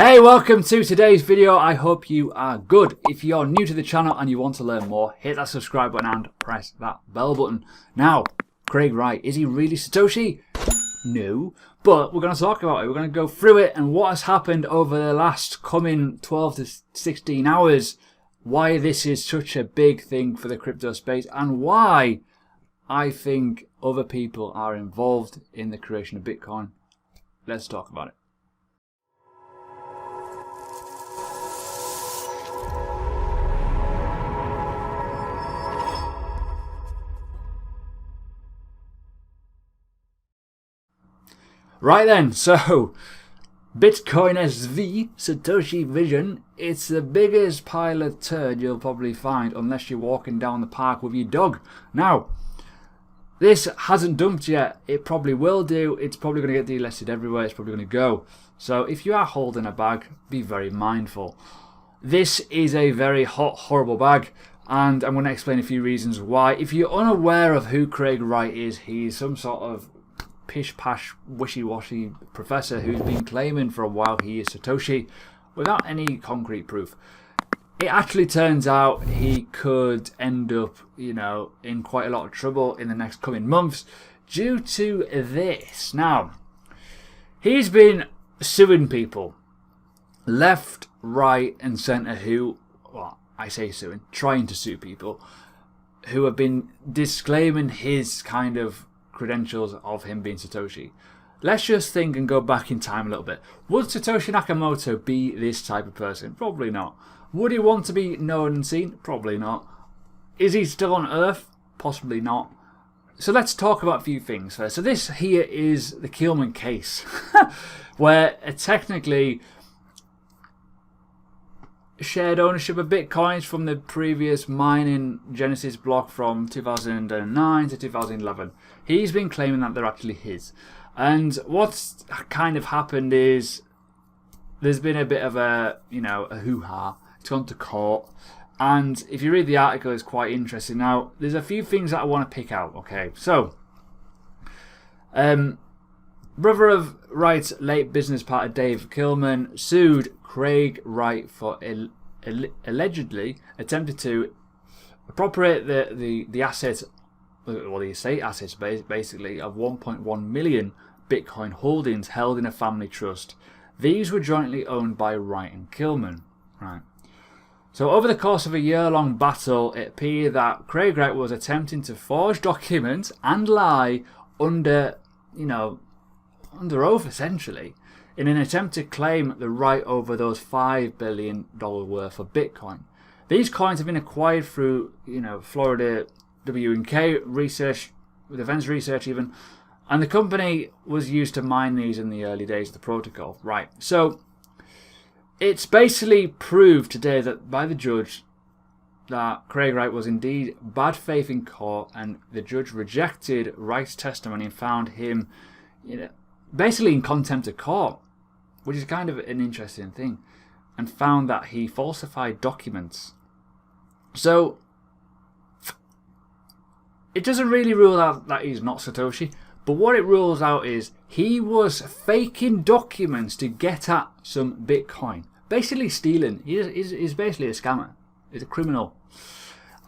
Hey, welcome to today's video. I hope you are good. If you're new to the channel and you want to learn more, hit that subscribe button and press that bell button. Now, Craig Wright, is he really Satoshi? No, but we're going to talk about it. We're going to go through it and what has happened over the last coming 12 to 16 hours, why this is such a big thing for the crypto space, and why I think other people are involved in the creation of Bitcoin. Let's talk about it. Right then, so Bitcoin SV, Satoshi Vision, it's the biggest pile of turd you'll probably find unless you're walking down the park with your dog. Now, this hasn't dumped yet. It probably will do. It's probably going to get delisted everywhere. It's probably going to go. So if you are holding a bag, be very mindful. This is a very hot, horrible bag, and I'm going to explain a few reasons why. If you're unaware of who Craig Wright is, he's some sort of pish-pash, wishy-washy professor who's been claiming for a while he is Satoshi without any concrete proof. It actually turns out he could end up, in quite a lot of trouble in the next coming months due to this. Now, he's been suing people left, right and centre who, well, I say suing, trying to sue people who have been disclaiming his kind of credentials of him being Satoshi. Let's just think and go back in time a little bit. Would Satoshi Nakamoto be this type of person? Probably not. Would he want to be known and seen? Probably not. Is he still on Earth? Possibly not. So let's talk about a few things first. So this here is the Kleiman case, where technically shared ownership of bitcoins from the previous mining Genesis block from 2009 to 2011. He's been claiming that they're actually his. And what's kind of happened is there's been a bit of a hoo-ha. It's gone to court. And if you read the article, it's quite interesting. Now, there's a few things that I want to pick out. Okay, so brother of Wright's late business partner Dave Kleiman sued Craig Wright for allegedly attempted to appropriate the assets, or the estate assets basically, of 1.1 million Bitcoin holdings held in a family trust. These were jointly owned by Wright and Kleiman. Right. So over the course of a year-long battle, it appeared that Craig Wright was attempting to forge documents and lie under oath, essentially, in an attempt to claim the right over those $5 billion worth of Bitcoin. These coins have been acquired through, Florida W&K research, defense research even, and the company was used to mine these in the early days of the protocol. Right, so it's basically proved today that by the judge that Craig Wright was indeed bad faith in court, and the judge rejected Wright's testimony and found him, basically in contempt of court, which is kind of an interesting thing, and found that he falsified documents. So it doesn't really rule out that he's not Satoshi, but what it rules out is he was faking documents to get at some Bitcoin, basically stealing. He's basically a scammer. He's a criminal.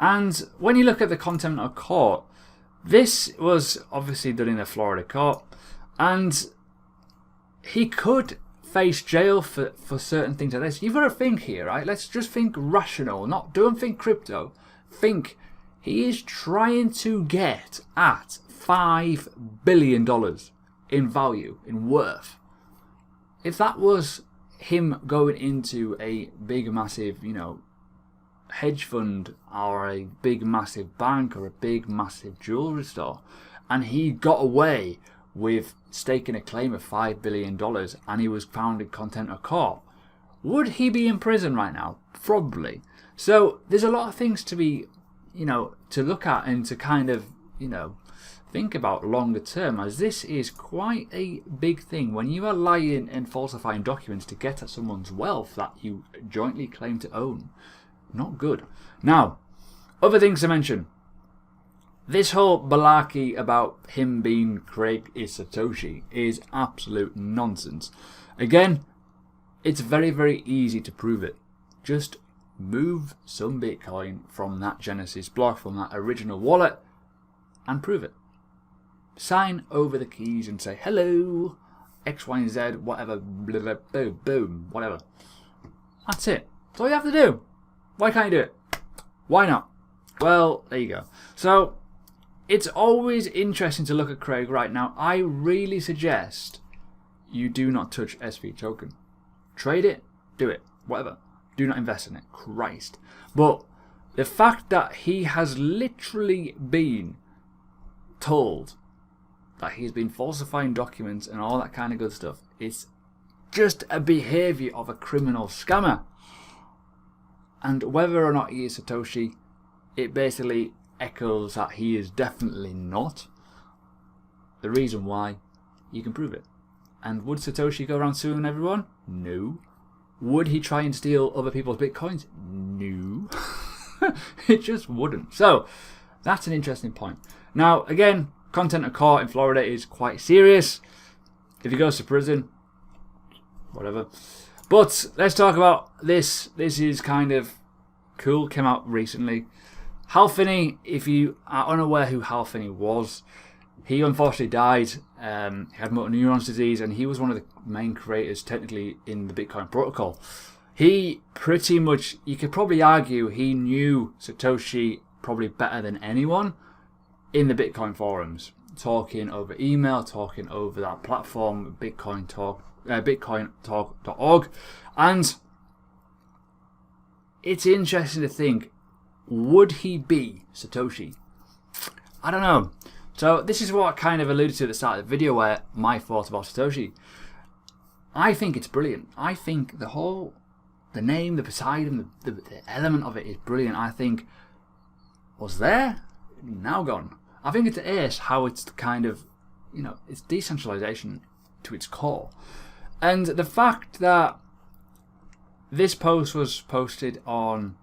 And when you look at the contempt of court, this was obviously done in a Florida court, and he could face jail for certain things like this. You've got to think here, right? Let's just think rational. Don't think crypto. Think he is trying to get at $5 billion in value, in worth. If that was him going into a big, massive, hedge fund or a big, massive bank or a big, massive jewelry store, and he got away with staking a claim of $5 billion and he was found in contempt of court, would he be in prison right now? Probably. So there's a lot of things to be, to look at and to kind of, think about longer term, as this is quite a big thing when you are lying and falsifying documents to get at someone's wealth that you jointly claim to own. Not good. Now, other things to mention. This whole malarkey about him being Craig is Satoshi is absolute nonsense. Again, It's very, very easy to prove it. Just move some Bitcoin from that Genesis block, from that original wallet, and prove it. Sign over the keys and say, hello, X, Y, and Z, whatever, blah, blah, boom, boom, whatever. That's it. That's all you have to do. Why can't you do it? Why not? Well, there you go. So, it's always interesting to look at Craig Wright. Now, I really suggest you do not touch SV token. Trade it, do it, whatever. Do not invest in it. Christ. But the fact that he has literally been told that he's been falsifying documents and all that kind of good stuff, it's just a behaviour of a criminal scammer. And whether or not he is Satoshi, it basically echoes that he is definitely not. The reason why, you can prove it. And would Satoshi go around suing everyone? No. Would he try and steal other people's bitcoins? No. It just wouldn't. So, that's an interesting point. Now, again, contempt of court in Florida is quite serious. If he goes to prison, whatever. But let's talk about this. This is kind of cool. Came out recently. Hal Finney, if you are unaware who Hal Finney was, he unfortunately died. He had motor neurons disease, and he was one of the main creators, technically, in the Bitcoin protocol. He pretty much, you could probably argue, he knew Satoshi probably better than anyone in the Bitcoin forums, talking over email, talking over that platform, BitcoinTalk.org, and it's interesting to think, would he be Satoshi? I don't know. So this is what I kind of alluded to at the start of the video, where my thoughts about Satoshi. I think it's brilliant. I think the name, the Poseidon, the element of it is brilliant. I think, was there? Now gone. I think it's ace how it's kind of, it's decentralization to its core. And the fact that this post was posted on,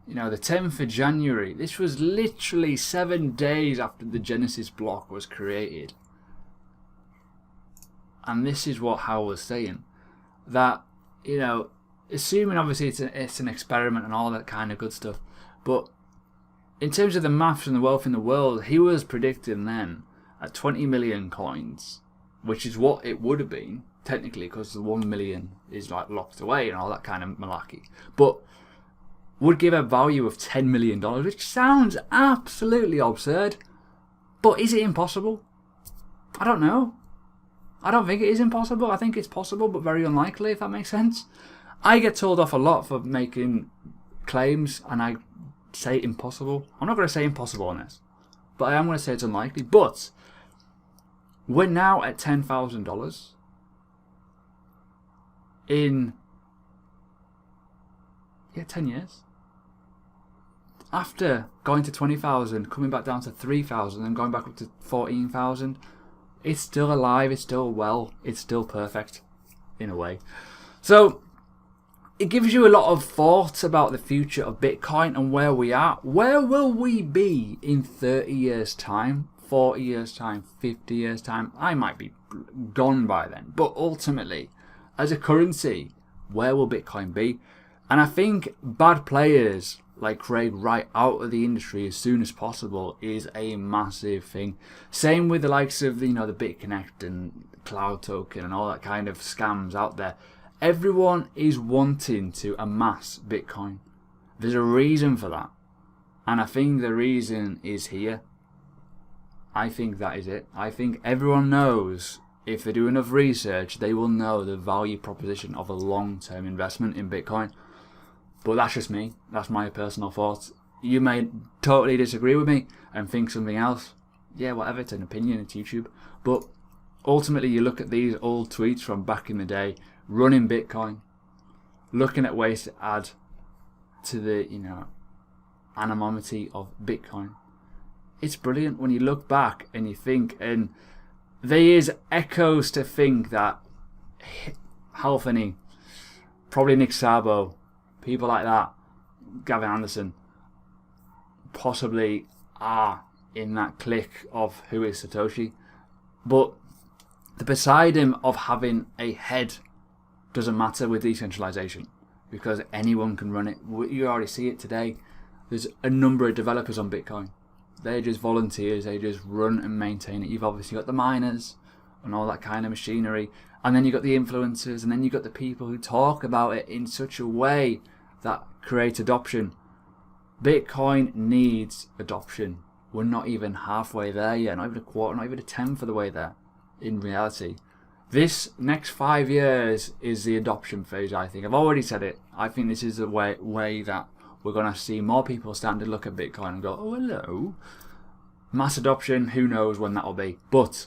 the 10th of January, this was literally 7 days after the Genesis block was created. And this is what Hal was saying. That, assuming obviously it's an experiment and all that kind of good stuff, but in terms of the maths and the wealth in the world, he was predicting then at 20 million coins, which is what it would have been, technically, because the 1 million is like locked away and all that kind of malarkey. But would give a value of $10 million, which sounds absolutely absurd. But is it impossible? I don't know. I don't think it is impossible. I think it's possible, but very unlikely, if that makes sense. I get told off a lot for making claims, and I say impossible. I'm not going to say impossible on this, but I am going to say it's unlikely. But we're now at $10,000 in 10 years. After going to 20,000, coming back down to 3,000, and going back up to 14,000, it's still alive, it's still well, it's still perfect, in a way. So, it gives you a lot of thoughts about the future of Bitcoin and where we are. Where will we be in 30 years' time, 40 years' time, 50 years' time? I might be gone by then. But ultimately, as a currency, where will Bitcoin be? And I think bad players like Craig Wright out of the industry as soon as possible is a massive thing. Same with the likes of the BitConnect and Cloud Token and all that kind of scams out there. Everyone is wanting to amass Bitcoin. There's a reason for that. And I think the reason is here. I think that is it. I think everyone knows, if they do enough research, they will know the value proposition of a long-term investment in Bitcoin. But that's just me. That's my personal thoughts. You may totally disagree with me and think something else. Yeah, whatever. It's an opinion. It's YouTube. But ultimately, you look at these old tweets from back in the day, running Bitcoin, looking at ways to add to the, anonymity of Bitcoin. It's brilliant when you look back and you think, and there is echoes to think that Hal Finney, probably Nick Szabo, people like that, Gavin Anderson, possibly are in that clique of who is Satoshi. But the beside him of having a head doesn't matter with decentralization because anyone can run it. You already see it today. There's a number of developers on Bitcoin. They're just volunteers. They just run and maintain it. You've obviously got the miners and all that kind of machinery. And then you've got the influencers. And then you've got the people who talk about it in such a way that creates adoption. Bitcoin needs adoption. We're not even halfway there yet. Not even a quarter, not even a tenth of the way there in reality. This next 5 years is the adoption phase, I think. I've already said it. I think this is the way that we're going to see more people starting to look at Bitcoin and go, oh, hello. Mass adoption, who knows when that will be. But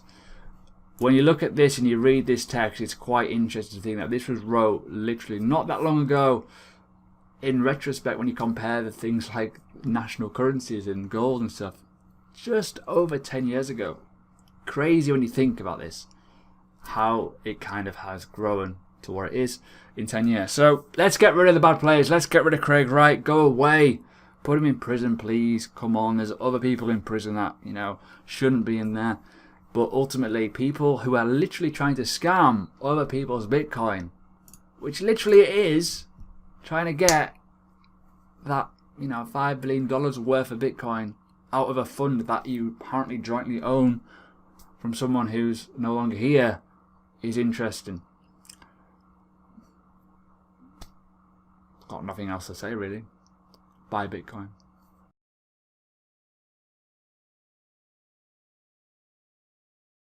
when you look at this and you read this text, it's quite interesting to think that this was wrote literally not that long ago. In retrospect, when you compare the things like national currencies and gold and stuff, just over 10 years ago. Crazy when you think about this, how it kind of has grown to where it is in 10 years. So let's get rid of the bad players. Let's get rid of Craig Wright. Go away. Put him in prison, please. Come on. There's other people in prison that, shouldn't be in there. But ultimately, people who are literally trying to scam other people's Bitcoin, which literally it is, trying to get that, $5 billion worth of Bitcoin out of a fund that you apparently jointly own from someone who's no longer here, is interesting. Got nothing else to say, really. Buy Bitcoin.